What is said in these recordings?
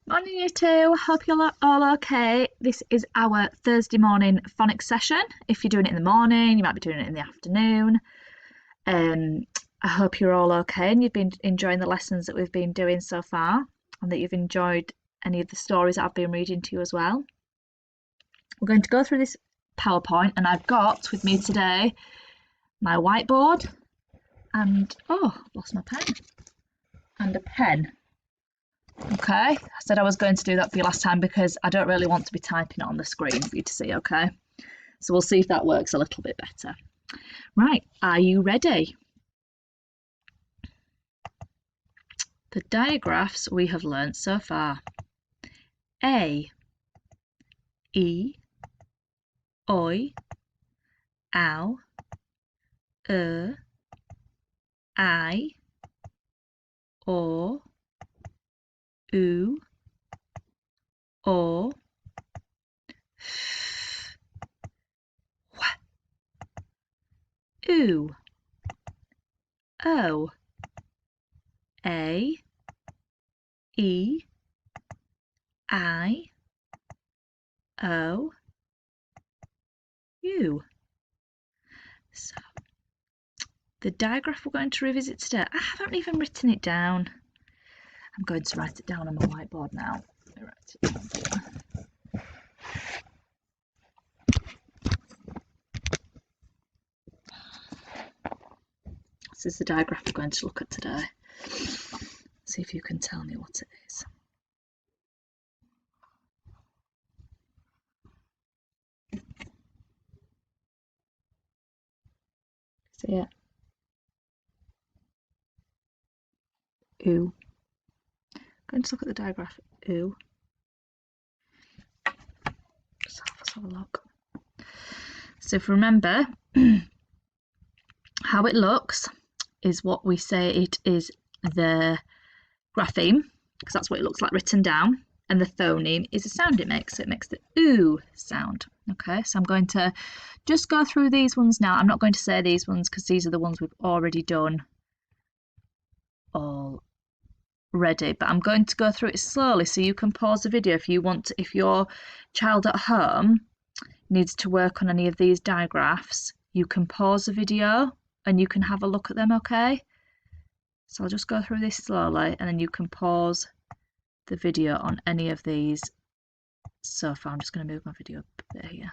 Morning, you two. Hope you're all okay. This is our Thursday morning phonics session. If you're doing it in the morning, you might be doing it in the afternoon. I hope you're all okay and you've been enjoying the lessons that we've been doing so far, and that you've enjoyed any of the stories that I've been reading to you as well. We're going to go through this PowerPoint, and I've got with me today my whiteboard and lost my pen and a pen. Okay, I said I was going to do that for you last time because I don't really want to be typing it on the screen for you to see, okay? So we'll see if that works a little bit better. Right, are you ready? The digraphs we have learnt so far. A, E, Oi, Ow, I, O, Oo, O, Oo, O, A, E, I, O, U. So, the digraph we're going to revisit today, I haven't even written it down. I'm going to write it down on my whiteboard now. Let me write it down here. This is the digraph we're going to look at today. See if you can tell me what it is. See it? Oo. Going to look at the digraph. Oo. Let's have a look. So if you remember, how it looks is what we say it is the grapheme, because that's what it looks like written down, and the phoneme is the sound it makes. So it makes the oo sound. Okay, so I'm going to just go through these ones now. I'm not going to say these ones because these are the ones we've already done already, but I'm going to go through it slowly so you can pause the video if you want to, if your child at home needs to work on any of these digraphs, you can pause the video and you can have a look at them, okay? So I'll just go through this slowly and then you can pause the video on any of these so far. I'm just going to move my video up a bit here.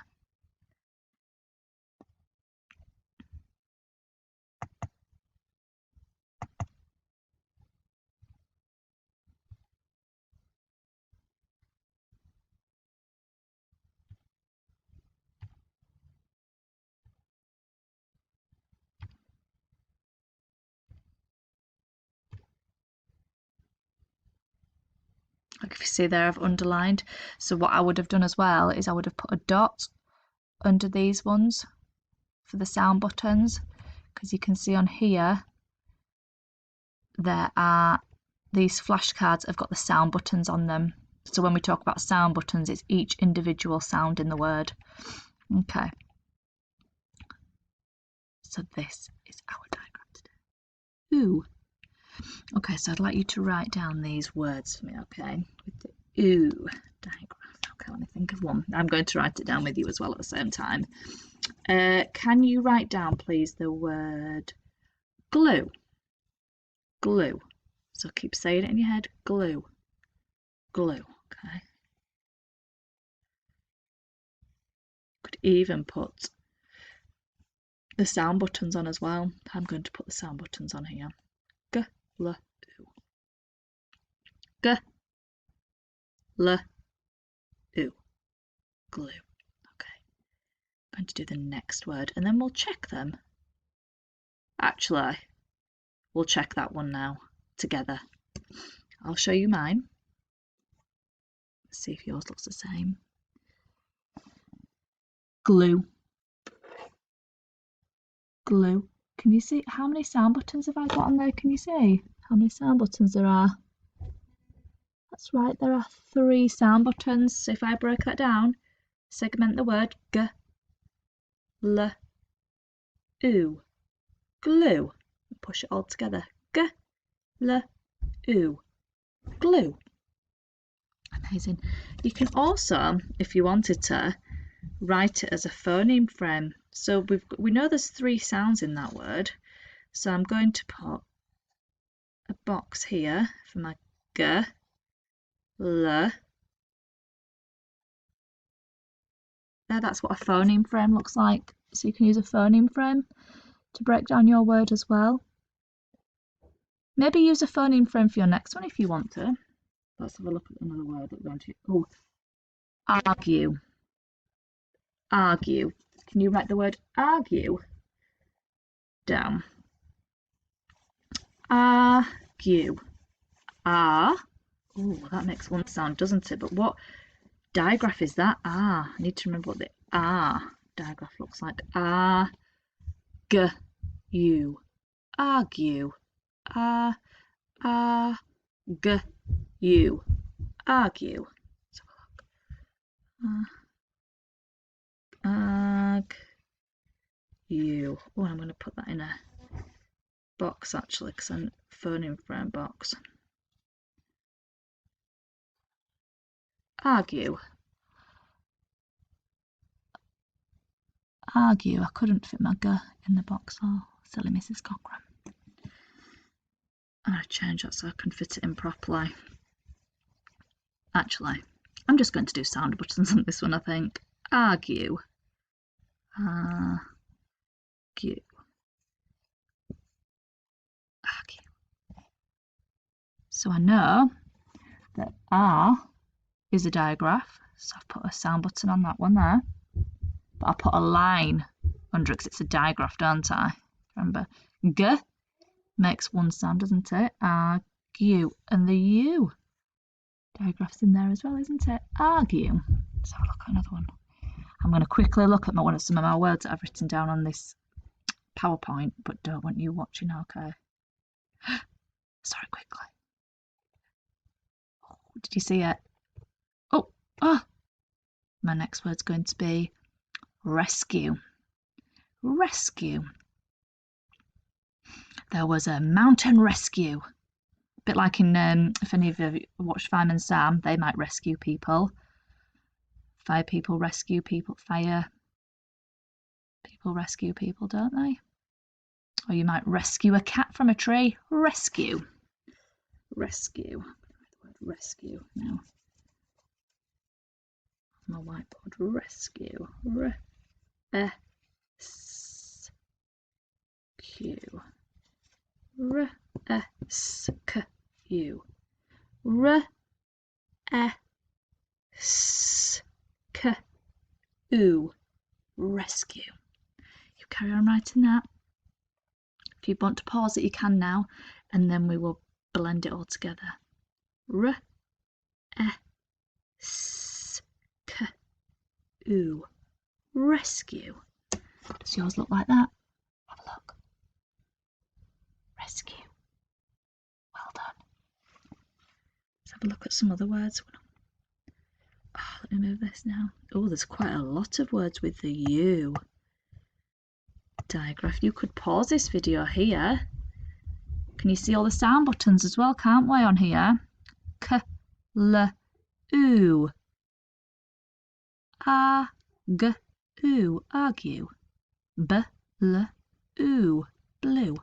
Like if you see there, I've underlined. So what I would have done as well is I would have put a dot under these ones for the sound buttons, because you can see on here there are these flashcards have got the sound buttons on them. So when we talk about sound buttons, it's each individual sound in the word. Okay. So this is our diagram today. Oo. Okay, so I'd like you to write down these words for me, okay? With the oo diagram. Okay, let me think of one. I'm going to write it down with you as well at the same time. Can you write down, please, the word glue? Glue. So keep saying it in your head. Glue. Glue. Okay. Could even put the sound buttons on as well. I'm going to put the sound buttons on here. G, L, oo. G, L, oo. Glue. Okay. I'm going to do the next word and then we'll check them. Actually, we'll check that one now together. I'll show you mine. Let's see if yours looks the same. Glue. Glue. Can you see how many sound buttons have I got on there? Can you see how many sound buttons there are? That's right, there are 3 sound buttons. So if I break that down, segment the word G, L, oo. Glue. Push it all together. G, L, oo. Glue. Amazing. You can also, if you wanted to, write it as a phoneme frame. So we know there's 3 sounds in that word. So I'm going to put a box here for my g, l. There, that's what a phoneme frame looks like. So you can use a phoneme frame to break down your word as well. Maybe use a phoneme frame for your next one if you want to. Let's have a look at another word that we're going to. Oh, argue. Argue. Can you write the word argue down? Argue. Ah. Oh, that makes one sound, doesn't it? But what digraph is that? Ah. I need to remember what the digraph looks like. You. Argue. You. Argue. Let's have a look. You. Oh, I'm going to put that in a box actually, because I'm phoneme frame box. Argue. Argue. I couldn't fit my G in the box. Oh, silly Mrs. Cochran. I'm going to change that so I can fit it in properly. Actually, I'm just going to do sound buttons on this one, I think. Argue. Argue. Argue. So I know that R is a digraph, so I've put a sound button on that one there. But I'll put a line under it because it's a digraph, don't I? Remember, G makes one sound, doesn't it? Argue. And the U digraph's in there as well, isn't it? Argue. Let's have a look at another one. I'm going to quickly look at some of my words that I've written down on this PowerPoint, but don't want you watching, okay? Sorry, quickly. Oh, did you see it? Oh, my next word's going to be rescue. Rescue. There was a mountain rescue. A bit like in, if any of you watched Fireman Sam, they might rescue people. Fire people rescue people. Fire people rescue people, don't they? Or you might rescue a cat from a tree. Rescue. Rescue. Rescue now. My whiteboard. Rescue. Rescue. Rescue. Rescue. You carry on writing that. If you want to pause it, you can now, and then we will blend it all together. Rescue. Does yours look like that? Have a look. Rescue. Well done. Let's have a look at some other words. Let me move this now. Oh, there's quite a lot of words with the U digraph. You could pause this video here. Can you see all the sound buttons as well, can't we, on here? K, L, U. A, G, U. Argue. B, L, U. Blue.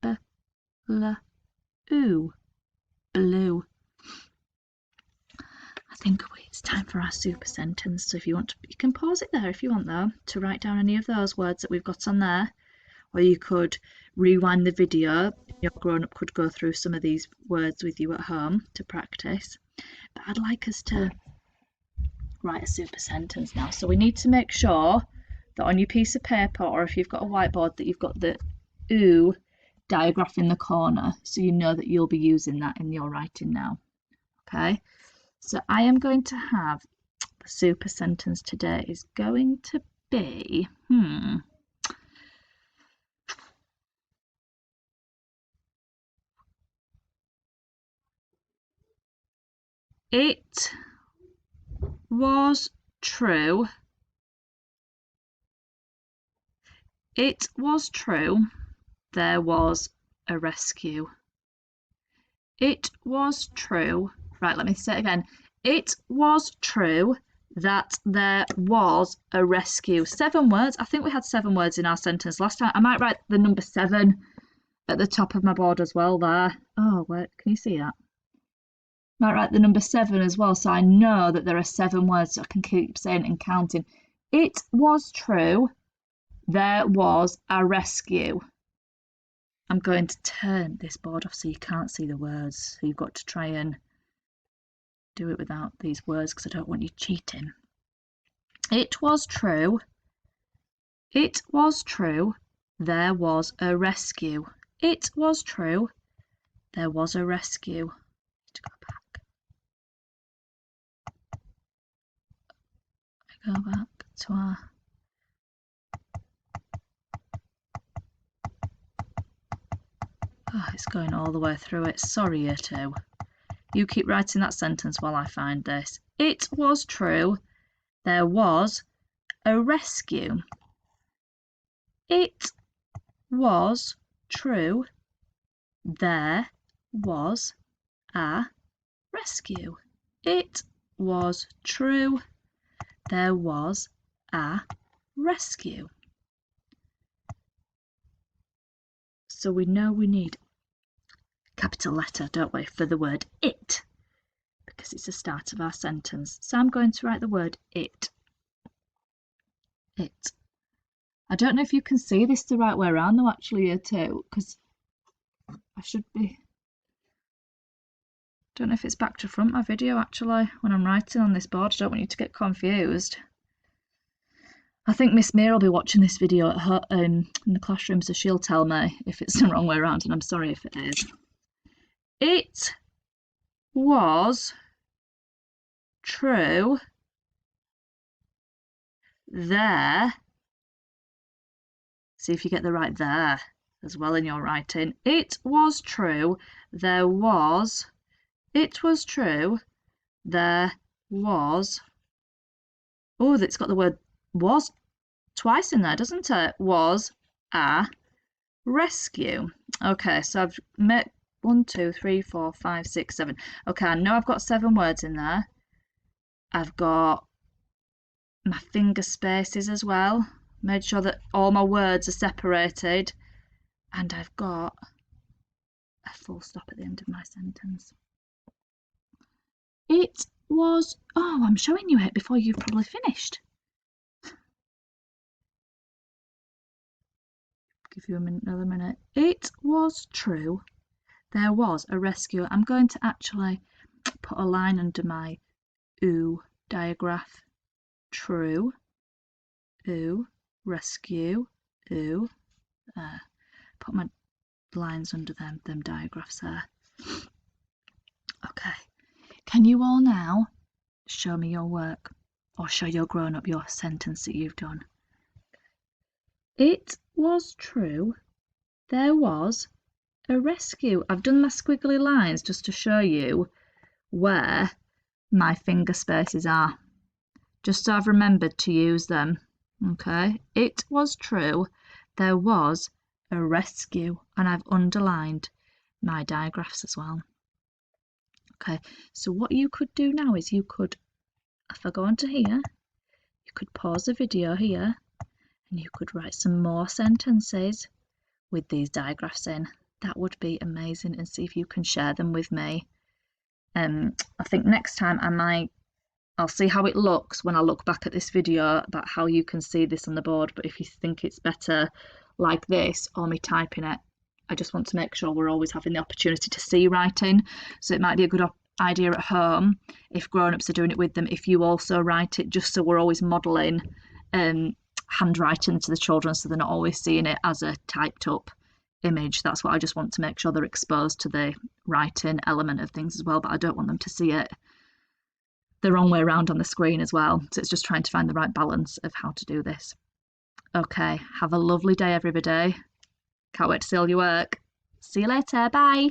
B, L, U. Blue. I think it's time for our super sentence. So if you want to, you can pause it there if you want though, to write down any of those words that we've got on there. Or you could rewind the video. Your grown-up could go through some of these words with you at home to practice. But I'd like us to write a super sentence now. So we need to make sure that on your piece of paper, or if you've got a whiteboard, that you've got the OO digraph in the corner, so you know that you'll be using that in your writing now. Okay, so I am going to have the super sentence today is going to be It was true. It was true. There was a rescue. It was true. Right, let me say it again. It was true that there was a rescue. 7 words. I think we had 7 words in our sentence last time. I might write the number 7 at the top of my board as well there. Oh, wait, can you see that? Might write the number 7 as well, so I know that there are 7 words, so I can keep saying and counting. It was true there was a rescue. I'm going to turn this board off so you can't see the words. So you've got to try and do it without these words because I don't want you cheating. It was true. It was true. There was a rescue. It was true. There was a rescue. To go back. I go back to our. Oh, it's going all the way through it. Sorry, Year 2. You keep writing that sentence while I find this. It was true. There was a rescue. It was true. There was a rescue. It was true. There was a rescue. So we know we need a capital letter, don't we, for the word it, because it's the start of our sentence. So I'm going to write the word it. It. I don't know if you can see this the right way around though, actually, Year 2, because I should be. Don't know if it's back to front, my video, actually, when I'm writing on this board. I don't want you to get confused. I think Miss Meir will be watching this video at her, in the classroom, so she'll tell me if it's the wrong way around, and I'm sorry if it is. It was true there. See if you get the right there as well in your writing. It was true there was. It was true there was. Oh, it's got the word was twice in there, doesn't it? Was a rescue. Okay, so I've met 1, 2, 3, 4, 5, 6, 7. Okay, I know I've got 7 words in there. I've got my finger spaces as well. Made sure that all my words are separated. And I've got a full stop at the end of my sentence. It was. Oh, I'm showing you it before you've probably finished. Give you another minute. It was true. There was a rescue. I'm going to actually put a line under my ooh diagraph. True. Ooh. Rescue. Ooh. Put my lines under them diagraphs there. Okay. Can you all now show me your work, or show your grown up your sentence that you've done? It was true. There was a rescue. I've done my squiggly lines just to show you where my finger spaces are, just so I've remembered to use them. Okay, it was true. There was a rescue, and I've underlined my diagraphs as well. Okay, so what you could do now is you could, if I go onto here, you could pause the video here, and you could write some more sentences with these diagraphs in. That would be amazing, and see if you can share them with me. I think next time I'll see how it looks when I look back at this video about how you can see this on the board, but if you think it's better like this or me typing it, I just want to make sure we're always having the opportunity to see writing. So it might be a good idea at home, if grown-ups are doing it with them, if you also write it, just so we're always modelling handwriting to the children, so they're not always seeing it as a typed up image. That's what I just want to make sure they're exposed to the writing element of things as well, but I don't want them to see it the wrong way around on the screen as well. So it's just trying to find the right balance of how to do this. Okay, have a lovely day, everybody. Can't wait to see all your work. See you later. Bye.